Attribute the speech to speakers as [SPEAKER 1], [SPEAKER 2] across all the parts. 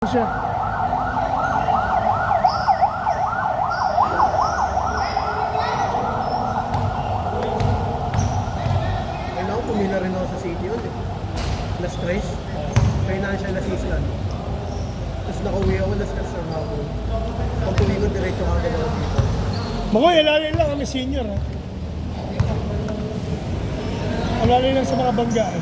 [SPEAKER 1] siya.
[SPEAKER 2] Ay naku, pumila rin ako sa city yun eh. Na-stress. Financial assistant. Tapos nakauwi ako, na-stress sa hapon. Pag uwi ko, diretso ako dalawa dito.
[SPEAKER 1] Makoy, alalay lang kami senior ha. Alalay lang sa mga banggaan.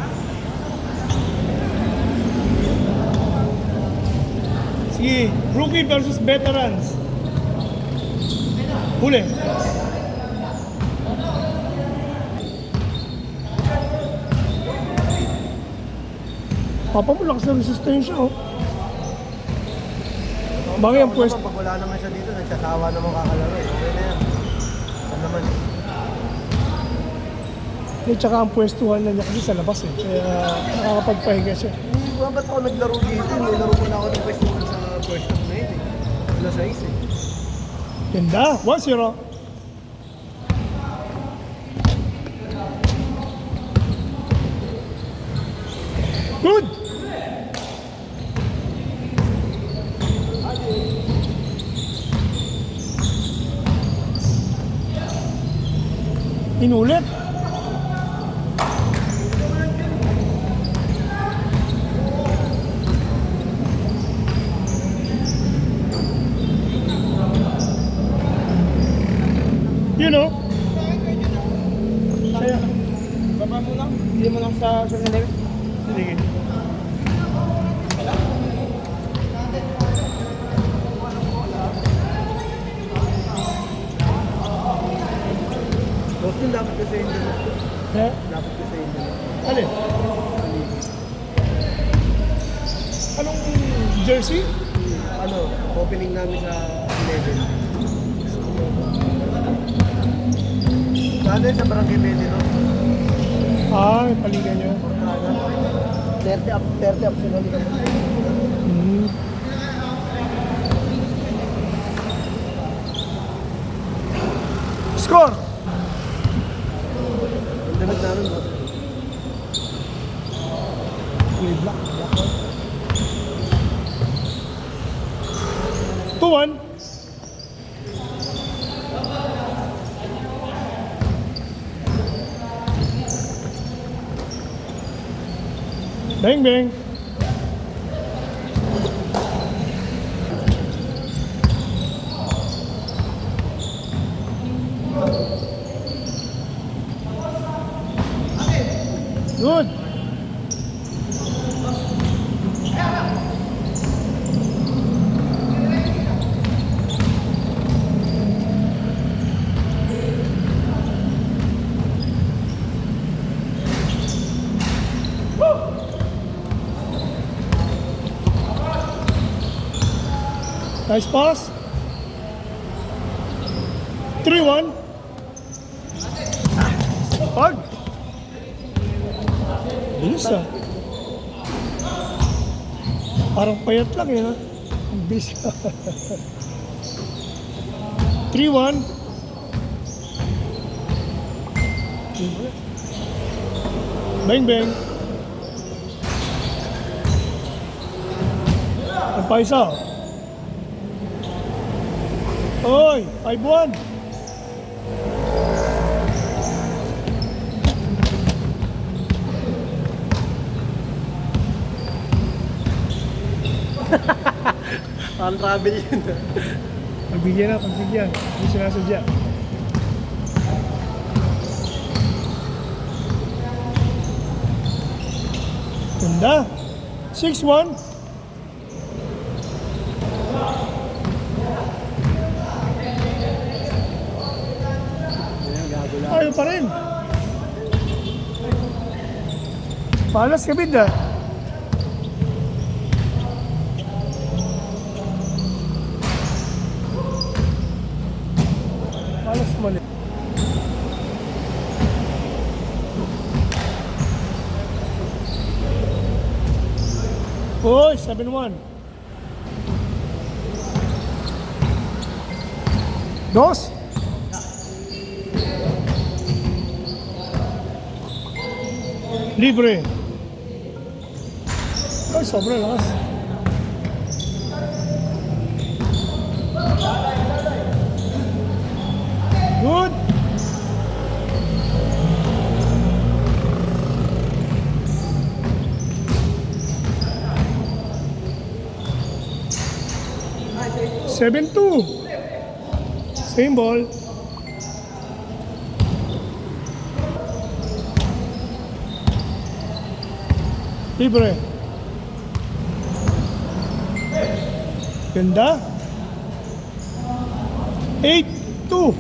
[SPEAKER 1] Sige, rookie versus veterans. Huli. Papa mo lakas na resistensya oh. Bagay ang pwesto.
[SPEAKER 2] Pag wala naman siya dito, nagsasawa naman kakalaro eh. Okay na yan. Ano naman eh.
[SPEAKER 1] Eh, tsaka ang pwestuhan na niya kasi sa labas eh. Kaya nakakapagpahinga siya.
[SPEAKER 2] Hindi ko ba't ako naglaro dito? Nilaro ko na ako ng pwesto sa first half na yun eh. Wala sa is eh.
[SPEAKER 1] Ganda, 1-0. Good! Inulit. You know? Saya.
[SPEAKER 3] Baba mo lang. Hindi mo lang sa social level.
[SPEAKER 1] Sige.
[SPEAKER 2] Boston dapat kasi yung dalawa.
[SPEAKER 1] Eh?
[SPEAKER 2] Dapat kasi yung dalawa.
[SPEAKER 1] Alin? Anong jersey?
[SPEAKER 2] Ano, opening namin sa 11. Sana sa Barangay Medino.
[SPEAKER 1] Ah, yung paligan niya.
[SPEAKER 2] 30 up sila nila.
[SPEAKER 1] Score!
[SPEAKER 2] Ang damit namin, boss.
[SPEAKER 1] May black. 2-1. Bang bang. Good. Nice pass. 3-1. Pag. Bilis ah. Parang payat lang yun ah. Ang bilis. 3-1. Bang bang. Ang paisa. Oy, 5-1.
[SPEAKER 2] Parang travel yun.
[SPEAKER 1] Pagbigyan na, pagbigyan. Hindi sinasadya. Ganda. 6-1. Ayaw pa rin. Palas ka bid ah. Palas mali. Hoy, 7-1. Dos. Libre. Ay, sobrang lakas. 7-2. Same ball. Libre. Ganda. 8-2.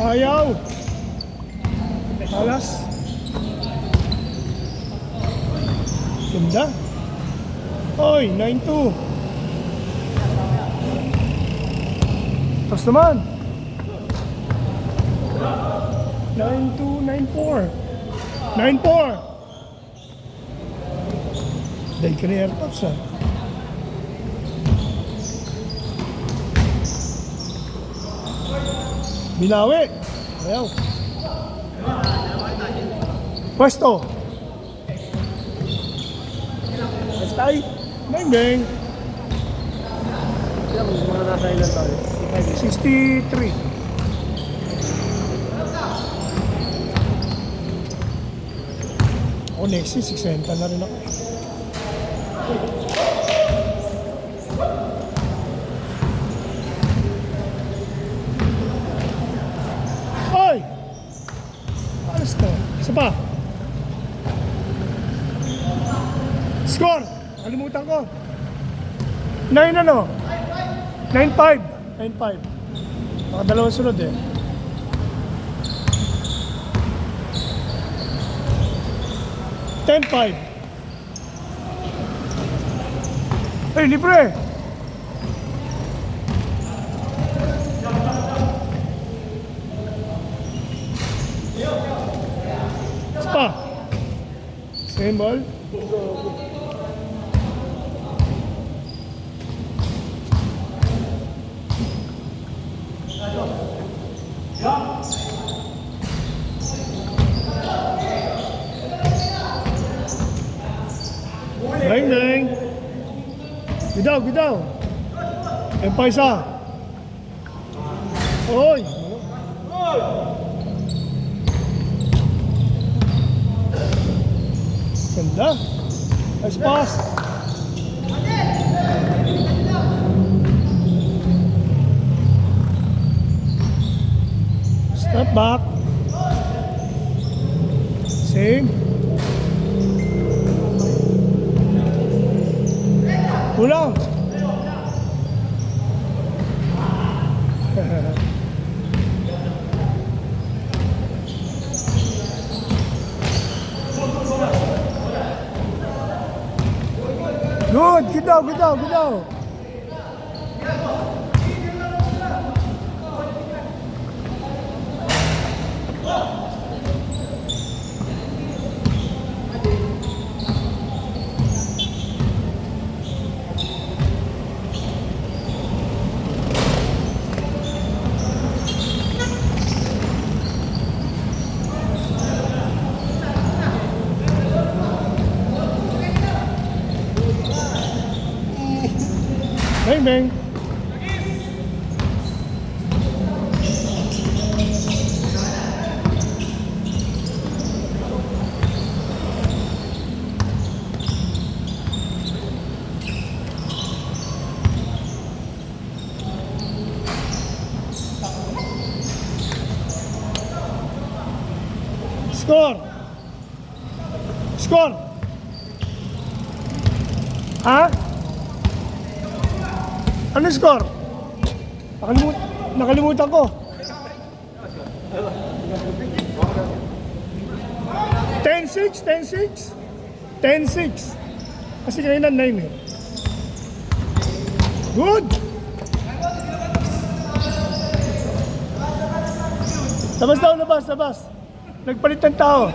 [SPEAKER 1] Ayaw. Alas. Ganda. Oy, 9-2. Tapos naman. 9-2, 9-4. 9-4. Dahil ka na airpods ah. Binawi. Ayaw. Pwesto. Pwestay. Bang bang.
[SPEAKER 2] Yan, mga nasa ilan tayo.
[SPEAKER 1] 63. Ako next year, 60 na rin ako. Ay! Alas na. Isa pa. Score! Kalimutan ko. 9 ano? 9-5. 9-5. Nakadalawang sunod eh. $10-5. Ay, libre! Spa. Same ball. Bang bang. Bidaw, bidaw. Yan pa isa. Oy. Ganda. Nice pass. Step back. Same. Pulang. Good, good daw, good daw, good daw. Bang bang. Score. Score. Ha? Ano score? Nakalimutan ko. 10-6, 10-6. 10-6. Kasi kanina 9 eh. Good! Labas daw, labas, labas. Nagpalit ng tao.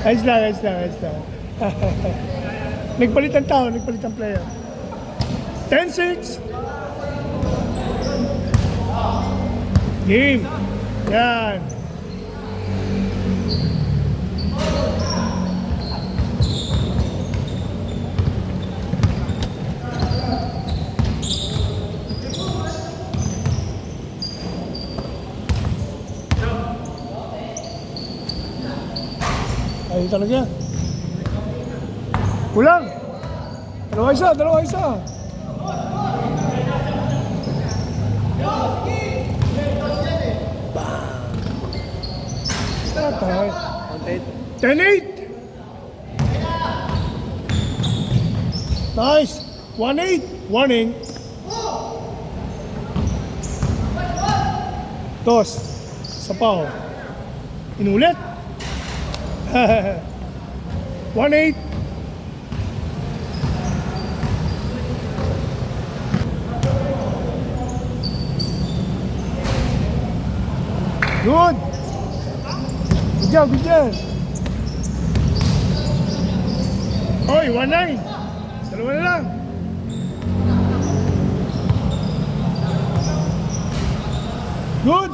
[SPEAKER 1] Ayos lang, ayos lang, ayos lang. Nagpalit ng tao, nagpalit ng player. 10-6. Game. Yan. Ayun talaga. Kulang. Dalawa isa. Tatay.
[SPEAKER 2] Content.
[SPEAKER 1] 10-8. Nice. 1-8. Warning. Dos. Sa pao. Inulit. 1-8. Good. Good job. Oy, 1-9. Dalawa na lang. Good.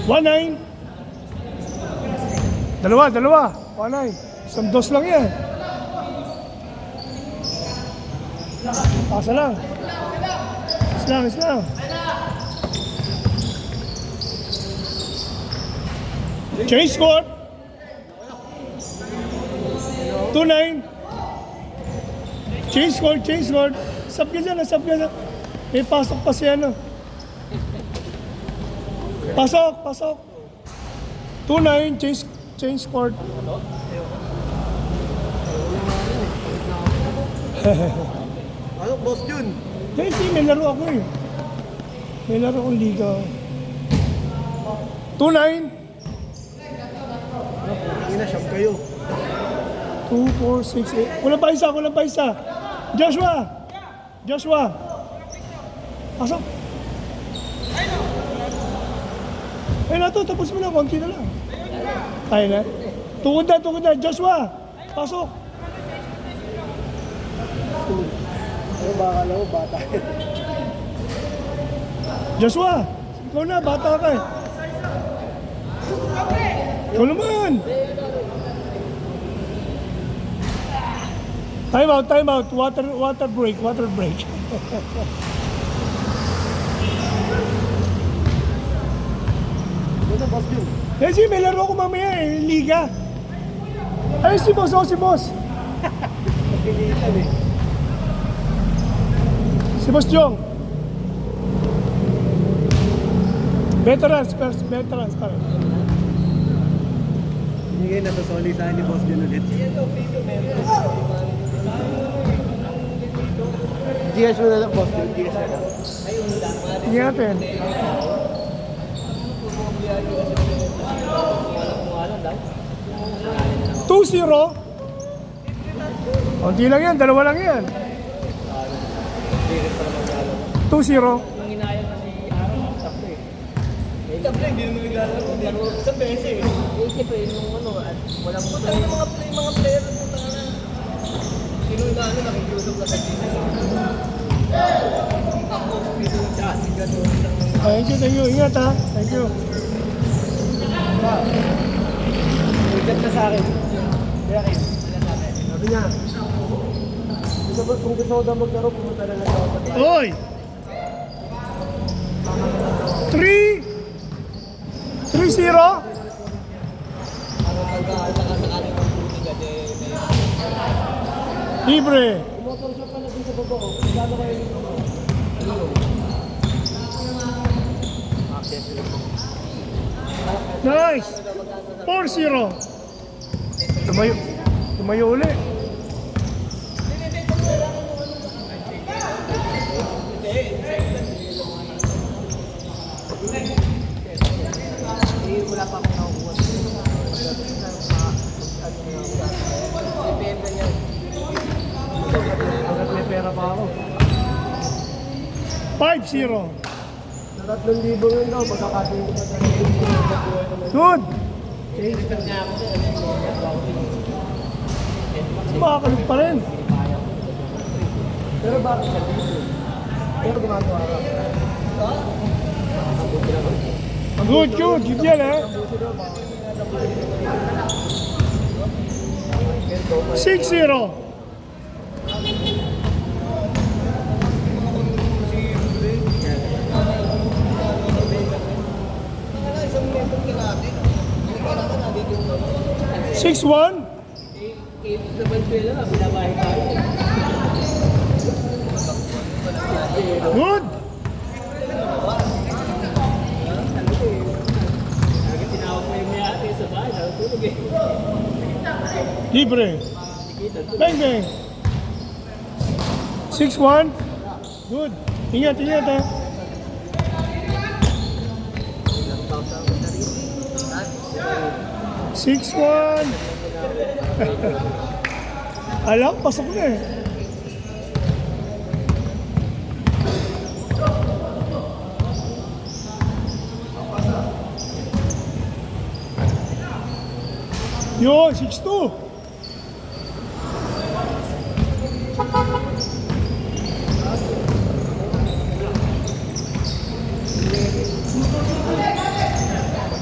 [SPEAKER 1] 1-9. Dalawa. 1-9. Isang dos lang yan. Pasa lang. Islang. Change score. 2-9. Change score. Sab ka dyan. May pasok pa si ano. Pasok. 2-9. Change score.
[SPEAKER 2] Ano, Boss Jun?
[SPEAKER 1] Kasi may laro ako eh. May laro akong liga. 2-9.
[SPEAKER 2] Siyam kayo.
[SPEAKER 1] 2, 4, 6, 8. Kulang pa isa. Joshua. Pasok. Ayun na to, tapos mo na. Konti na lang. Kaya na. Tukod na. Joshua. Pasok.
[SPEAKER 2] Ano ba akala mo, bata?
[SPEAKER 1] Joshua. Ikaw na, bata ka eh. Ikaw naman. Time out. Water break.
[SPEAKER 2] Ano, Boss Jun?
[SPEAKER 1] Kasi may laro ko mamaya eh, liga. Ay, si boss.
[SPEAKER 2] Pagpilitan eh.
[SPEAKER 1] Si Boss Jong. Veterans pa rin.
[SPEAKER 2] Hindi kayo nasasolisahan ni Boss Jun ulit. GS mo na lang, Boss Jun. GS na lang.
[SPEAKER 1] Hindi natin. $2-0. Konti lang yan, dalawa lang yan. 2-0.
[SPEAKER 3] Nanginayang kasi araw, sakto eh. Siyempre, hindi naman naglalaro sa beses eh. Siyempre, yung ano, at walang puta ng mga player ng puta na. Sino na nakikiusap na sa beses. Ako, speed ng chassis, gano'n.
[SPEAKER 1] Thank you. Ingat ha. Thank you.
[SPEAKER 2] Ugat ka sa akin. Sabi niya, kung gusto ko daw maglaro, pumunta na lang ako sa bahay.
[SPEAKER 1] Oy! 3-0. Libre.
[SPEAKER 2] Motor shop pa na din sa baba ko. Gano'n kayo yung
[SPEAKER 1] Nice. 4-0. Tumayo uli.
[SPEAKER 3] Wala pa akong nakukuha. Depende niya.
[SPEAKER 2] hanggat may pera pa ako.
[SPEAKER 1] 5-0.
[SPEAKER 2] Sa 3,000 yun daw, pagkakating ko pa sa
[SPEAKER 1] Good. Makakalit pa rin.
[SPEAKER 2] Pero bakit sa dito? Pero gumagawa ka.
[SPEAKER 1] Good. Good yan ha. 6-0.
[SPEAKER 3] Isang metro kalahati.
[SPEAKER 1] 6-1.
[SPEAKER 3] Sa Valenzuela nga, binabahay tayo.
[SPEAKER 1] Good.
[SPEAKER 3] Lagi tinawag mo yung mayate sa bahay, natutulog eh.
[SPEAKER 1] Libre. Bang, bang. 6-1. Good. Ingat, ingat ha. Six one. Alam, pasok na eh. Yun, 6-2.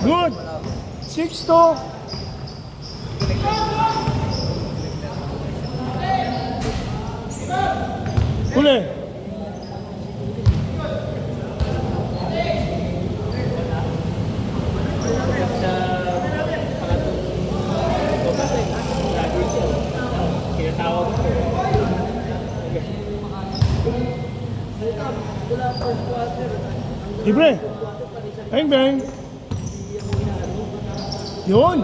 [SPEAKER 1] Good. 6-2. Huli.
[SPEAKER 3] Tinatawag ko.
[SPEAKER 1] Libre. Bang, bang. Yun.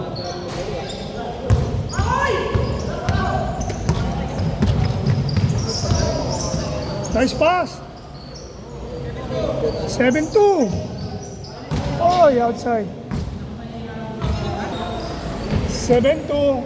[SPEAKER 1] Nice pass. 7-2. Oh, outside. 7-2.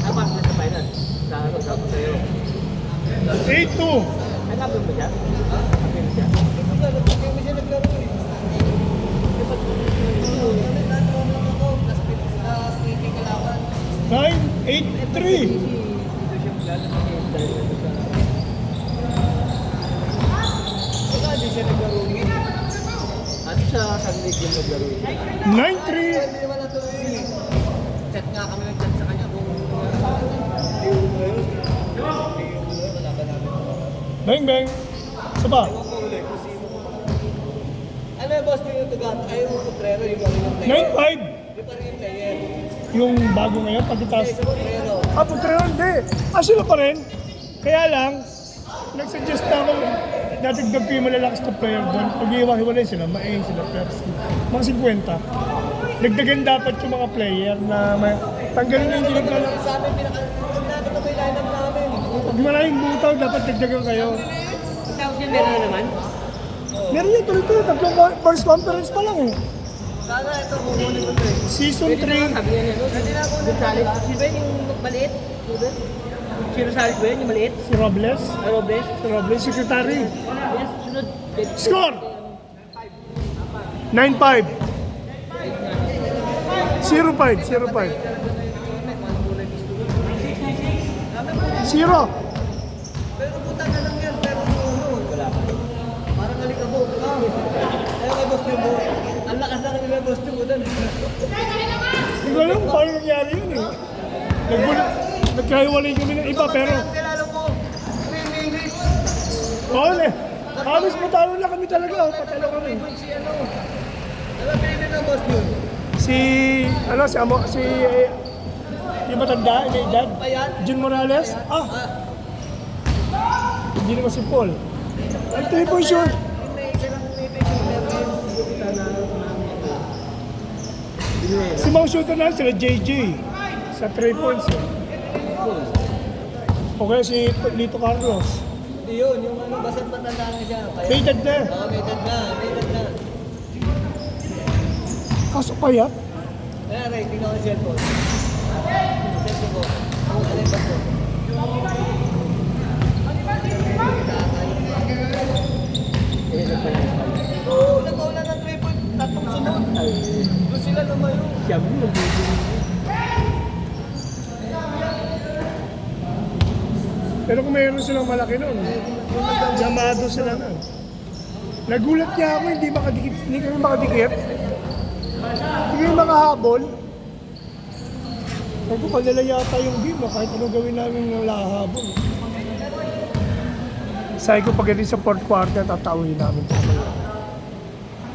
[SPEAKER 3] Apa sa final? Sa ano sa sa'yo?
[SPEAKER 1] 8-2.
[SPEAKER 3] Ay, kapag mo siya? Kapag mo siya? Kapag mo siya naglaro eh.
[SPEAKER 1] 9-8-3.
[SPEAKER 3] Ano siya sa league yung maglaro eh?
[SPEAKER 1] 9-3.
[SPEAKER 3] Hindi naman natuloy eh. Chat nga kami nag-chat sa kanya kung
[SPEAKER 1] Bang, bang. Saba.
[SPEAKER 3] ano yung boss yung tugat? Ay, yung Potrero, yung galing ng player.
[SPEAKER 1] 9-5.
[SPEAKER 3] Yung pa rin yung player.
[SPEAKER 1] Yung bago ngayon, pagkitas.
[SPEAKER 3] Sa Potrero.
[SPEAKER 1] Ah, Potrero, hindi. Ah, sila pa rin. Kaya lang, nagsuggest na ako, natigdag ko yung malalakas na player doon. Pag iiwa-hiwalay sila, maing sila Percy. Mga 50. Nagdagan dapat yung mga player na may, tanggalin na yung ginagala.
[SPEAKER 3] Sa amin, pinaka-dapat na may lineup namin.
[SPEAKER 1] Pag maraming butaw, dapat dagdagan kayo.
[SPEAKER 3] Tapos yun, meron na naman?
[SPEAKER 1] Meron yan tuloy-tuloy, tatlong first conference pa lang eh.
[SPEAKER 3] Sana ito, kukunin ko ito eh.
[SPEAKER 1] Season 3.
[SPEAKER 3] Sabi niya niya, no? Hindi na ako Gonzales. Sino ba yung maliit? Si Rosales ba yun, yung maliit?
[SPEAKER 1] Si Robles.
[SPEAKER 3] Robles?
[SPEAKER 1] Si Robles, secretary.
[SPEAKER 3] Yes, sunod.
[SPEAKER 1] Score! 9-5. 0-5. 0-5. 0.
[SPEAKER 3] Pero puta na lang yan, pero ano? Wala pa. Parang alikabok. Ayaw kay Boss Jumbo. Ang lakas na kanila Boss Jumbo doon.
[SPEAKER 1] Hindi ko alam kung paano nangyari yun eh. Nagkahiwalay kami ng iba pero...
[SPEAKER 3] Kilala mo, 3 minutes.
[SPEAKER 1] Oo eh. Halos matalo na kami talaga. Patalo kami.
[SPEAKER 3] Si ano? Ano pinili ng Boss Jumbo?
[SPEAKER 1] Yung matanda, yung edad.
[SPEAKER 3] Ayan.
[SPEAKER 1] Jun Morales. Hindi naman si Paul. Ang 3 point shot.
[SPEAKER 3] May isa lang may picture.
[SPEAKER 1] Si mga shooter na sila JJ. Sa 3 points. O kaya si Lito Carlos.
[SPEAKER 3] Yun, yung ano, basta matanda na siya.
[SPEAKER 1] Faded na.
[SPEAKER 3] Oo, may edad na, may edad na.
[SPEAKER 1] Kaso payat.
[SPEAKER 3] Kaya rin, tingnan ko yung cellphone. Cellphone ko. Ang alin ba ko? Oo, nag-aula ng 3 point, tatlong sunod. Doon sila lumayo. Siyam mo,
[SPEAKER 1] Pero kung mayroon silang malaki nun, yamado sila nun. Nagulat niya ako, hindi kami makadikit. Hindi yung mga habol. Sabi ko, kanila yata yung game, kahit ano gawin namin wala habol. Sabi ko, pag sa fourth quarter, tatawin namin.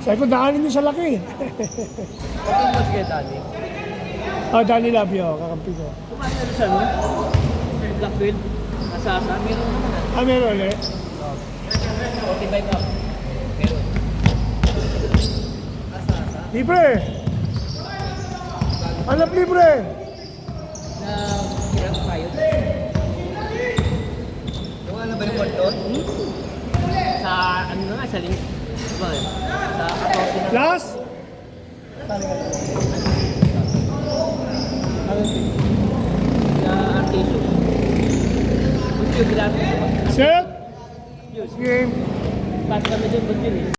[SPEAKER 1] Sabi ko, daanin niyo sa laki.
[SPEAKER 3] Kapag mas kaya Dani.
[SPEAKER 1] Danny Labio, kakampi ko.
[SPEAKER 3] Kumain na rin siya, no? Blackfield. Nasasa. Meron naman ah.
[SPEAKER 1] Meron ulit.
[SPEAKER 3] 45 up. Meron. Nasasa.
[SPEAKER 1] Libre! Hanap libre!
[SPEAKER 3] Na hirap tayo. Yung ano ba yung doon? Sa ano na nga, sa link. Diba? Sa 14 na.
[SPEAKER 1] Last!
[SPEAKER 3] Sa Artesio. Gusto yung ginagawa.
[SPEAKER 1] Set! Game!
[SPEAKER 3] Pass kami dun, ba't yun eh?